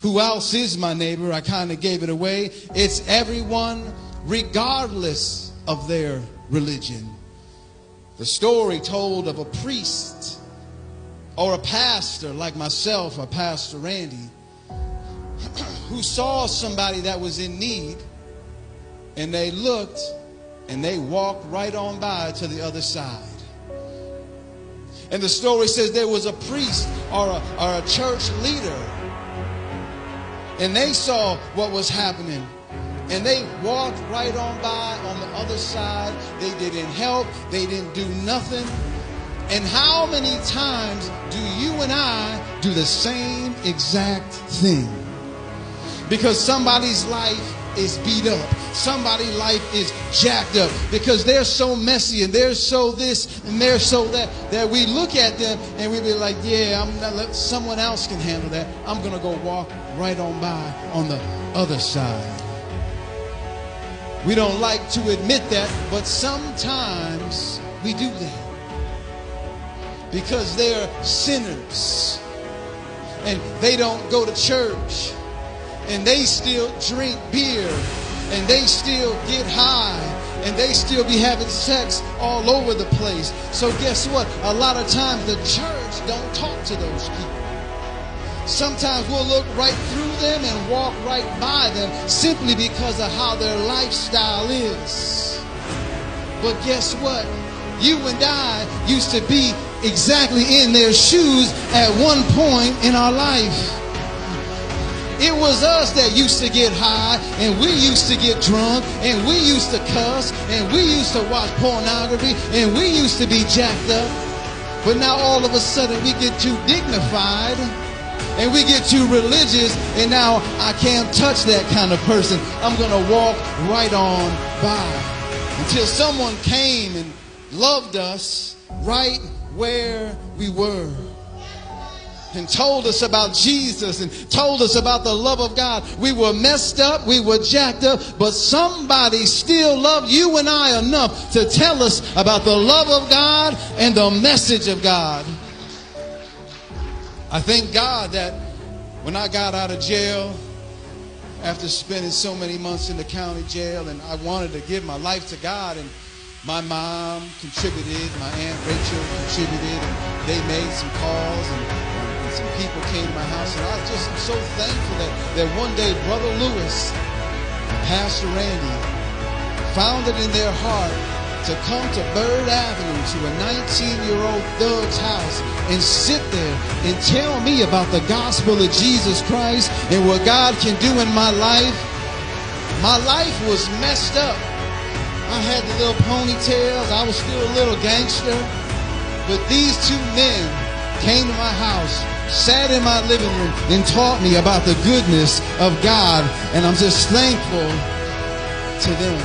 Who else is my neighbor? I kind of gave it away. It's everyone regardless of their religion. The story told of a priest or a pastor like myself, or Pastor Randy, who saw somebody that was in need, and they looked and they walked right on by to the other side. And the story says there was a priest or a church leader, and they saw what was happening, and they walked right on by on the other side. They didn't help. They didn't do nothing. And how many times do you and I do the same exact thing? Because somebody's life is beat up. Somebody's life is jacked up because they're so messy and they're so this and they're so that we look at them and we be like, yeah, I'm not, let someone else can handle that. I'm going to go walk right on by on the other side. We don't like to admit that, but sometimes we do that because they're sinners and they don't go to church. And they still drink beer, and they still get high, and they still be having sex all over the place. So guess what? A lot of times the church don't talk to those people. Sometimes we'll look right through them and walk right by them simply because of how their lifestyle is. But guess what? You and I used to be exactly in their shoes at one point in our life. It was us that used to get high, and we used to get drunk, and we used to cuss, and we used to watch pornography, and we used to be jacked up. But now all of a sudden we get too dignified, and we get too religious, and now I can't touch that kind of person. I'm going to walk right on by. Until someone came and loved us right where we were, and told us about Jesus and told us about the love of God. We were messed up, we were jacked up, but somebody still loved you and I enough to tell us about the love of God and the message of God. I thank God that when I got out of jail, after spending so many months in the county jail, and I wanted to give my life to God, and my mom contributed, my Aunt Rachel contributed, and they made some calls, and some people came to my house, and I just am so thankful that one day Brother Lewis and Pastor Randy found it in their heart to come to Bird Avenue to a 19-year-old thug's house and sit there and tell me about the gospel of Jesus Christ and what God can do in my life. My life was messed up. I had the little ponytails. I was still a little gangster. But these two men came to my house, sat in my living room, and taught me about the goodness of God. And I'm just thankful to them.